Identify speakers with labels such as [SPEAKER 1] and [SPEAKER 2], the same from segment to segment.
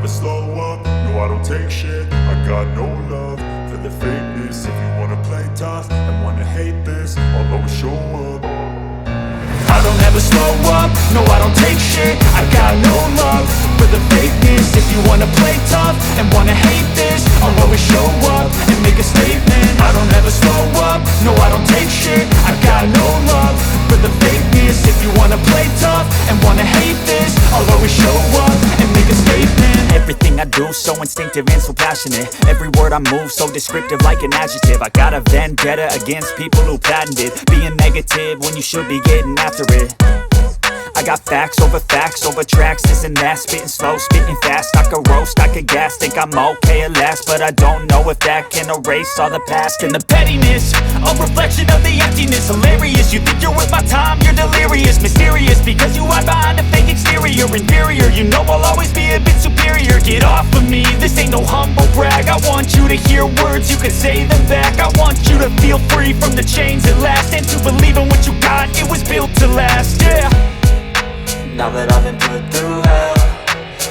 [SPEAKER 1] slow up, no I don't take shit. I got no love for the fakeness. If you wanna play tough and wanna hate this, I'll always show up. I don't ever slow up, no I don't take shit. I got no love for the fakeness. If you wanna play tough and wanna hate this, I'll always show up and make a statement. I don't ever slow up, no I don't take shit. I got no love for the fakeness. If you wanna play tough and wanna hate this, I'll always show up and make a statement.
[SPEAKER 2] Everything I do so instinctive and so passionate. Every word I move so descriptive like an adjective. I got a vendetta against people who patented being negative when you should be getting after it. I got facts over tracks, this and that. Spitting slow, spitting fast. I could roast, I could gas. Think I'm okay at last, but I don't know if that can erase all the past. And the pettiness, a reflection of the emptiness. Hilarious, you think you're worth my time, you're delirious. Mysterious, because you hide behind a fake exterior. Inferior, you know I'll always be a bit superior. Get off of me, this ain't no humble brag. I want you to hear words, you can say them back. I want you to feel free from the chains at last, and to believe in what you got, it was built to last, yeah.
[SPEAKER 3] Now that I've been put through hell,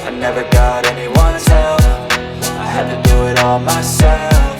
[SPEAKER 3] I never got anyone's help. I had to do it all myself.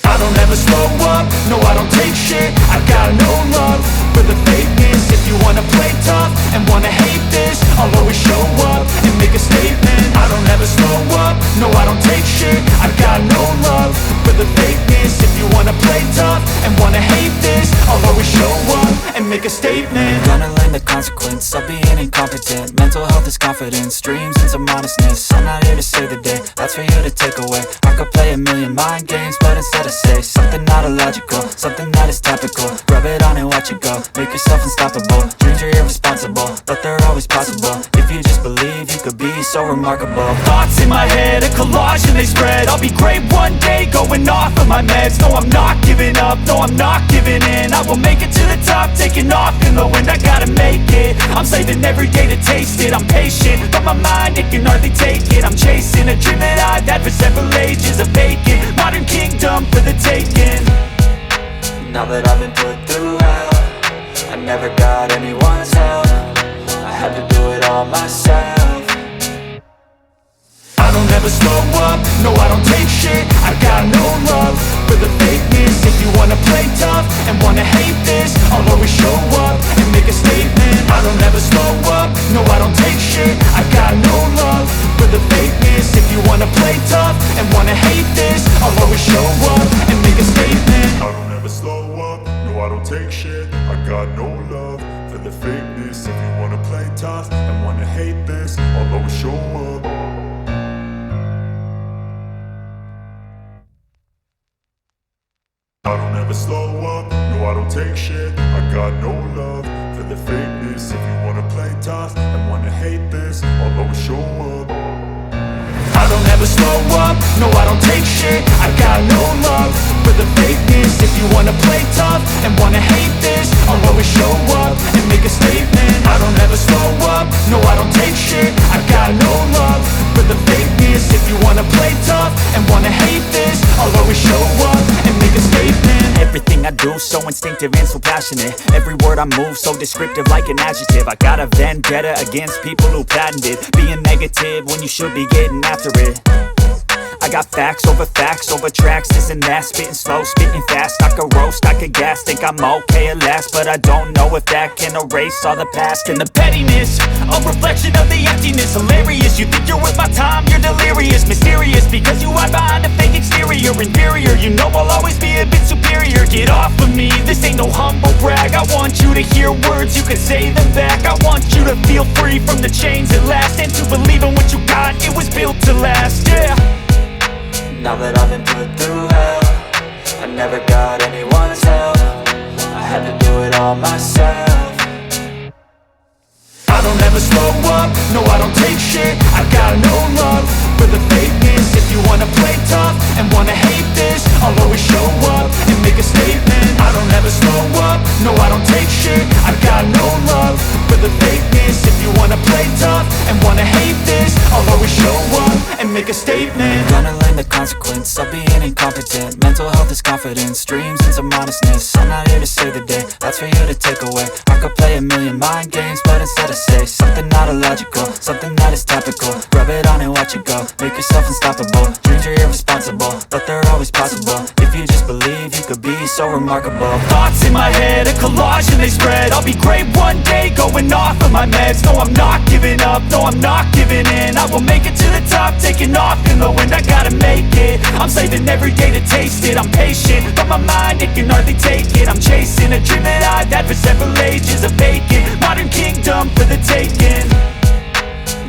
[SPEAKER 1] I don't ever slow up, no I don't take shit. I got no love for the fakeness. If you wanna play tough and wanna hate this, I'll always show up and make a statement. I don't ever slow up, no I don't take shit. I got no love for the fakeness. If you wanna play tough and wanna hate this, I'll always show up and make a statement.
[SPEAKER 3] Gonna learn the consequence of being incompetent. Mental health is confidence, dreams and some honestness. I'm not here to save the day, that's for you to take away. I could play a million mind games, but instead I say something not illogical, something that is topical. Rub it on and watch it go, make yourself unstoppable. Dreams are irresponsible, but they're always possible. If you just believe, you could be so remarkable.
[SPEAKER 2] Thoughts in my head, a collage and they spread. I'll be great one day, going off of my meds. No, I'm not giving up, no, I'm not giving in. I will make it to the top, taking off in the wind. I gotta make it, I'm saving every day to taste it. I'm patient, but my mind, it can hardly take it. I'm chasing a dream that I've had for several ages. A vacant, modern kingdom for the taking.
[SPEAKER 3] Now that I've been put through hell, I never got anyone's help. I had to do it all myself.
[SPEAKER 1] I don't ever slow up, no I don't take shit. I got no love for the fakeness. If you wanna play tough and wanna hate this, I'll always show up and make a statement. I don't ever slow up, no I don't take shit. I got no love for the fakeness. If you wanna play tough and wanna hate this, I'll always show up and make a statement. I don't ever slow up, no I don't take shit. I got no love for the fakeness. If you wanna play tough and wanna hate this, I'll always show up. I don't ever slow up, no I don't take shit. I got no love for the fakeness. If you wanna play tough and wanna hate this, I'll always show up. I don't ever slow up, no I don't take shit. I got no love for the fakeness. If you wanna play tough and wanna hate this, I'll always show up and make a statement. I don't ever slow up, no I don't take shit. I got no love for the fakeness. If you wanna play tough and wanna hate this, I'll always show up and make a statement.
[SPEAKER 2] Everything I do so instinctive and so passionate. Every word I move so descriptive like an adjective. I got a vendetta against people who patented being negative when you should be getting after it. I got facts over tracks, this and that. Spitting slow, spitting fast. I could roast, I could gas. Think I'm okay at last, but I don't know if that can erase all the past. And the pettiness, a reflection of the emptiness. Hilarious, you think you're worth my time, you're delirious. Mysterious, because you hide behind a fake exterior. Inferior, you know I'll always be a bit superior. Get off of me, this ain't no humble brag. I want you to hear words, you can say them back. I want you to feel free from the chains at last, and to believe in what you got, it was built to last, yeah.
[SPEAKER 3] Now that I've been put through hell, I never got anyone's help. I had to do it all myself.
[SPEAKER 1] I don't ever slow up, no I don't take shit. I got no love for the fakeness. If you wanna play tough and wanna hate this, I'll always show up and make a statement. I don't ever slow up, no I don't take shit. I got no love for the fakeness. If you wanna play tough and wanna hate this, I'll always show up and make
[SPEAKER 2] make a statement.
[SPEAKER 3] Gonna learn the consequence of being incompetent. Mental health is confidence, dreams into modestness. I'm not here to save the day, that's for you to take away. I could play a million mind games, but instead I say something not illogical, something that is topical. Rub it on and watch it go, make yourself unstoppable. Dreams are irresponsible, but they're always possible. If you just believe, you could be so remarkable.
[SPEAKER 2] Thoughts in my head, a collage and they spread. I'll be great one day, going off of my meds. No, I'm not giving up, no, I'm not giving in. I will make it to the top, taking off in the wind. I gotta make it, I'm saving every day to taste it. I'm patient, but my mind, it can hardly take it. I'm chasing a dream that I've had for several ages. A vacant, modern kingdom for the taking.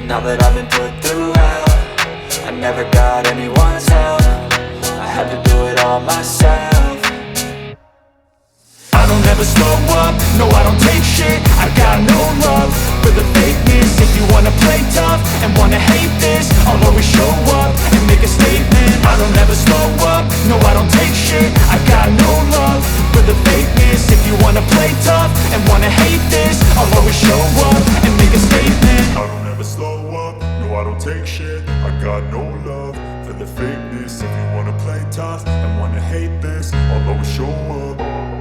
[SPEAKER 3] Now that I've been put through hell, I never got anyone's help. I had to do it all myself.
[SPEAKER 2] I don't ever slow up, no I don't take shit. I got no love for the fakeness. If you wanna play tough and wanna hate this, I'll always show up and make a statement. I don't ever slow up, no I don't take shit. I got no love for the fakeness. If you wanna play tough and wanna hate this, I'll always show up and make a statement.
[SPEAKER 1] I don't ever slow up, no I don't take shit. I got no love for the fakeness. If you wanna play tough and wanna hate this, I'll always show up.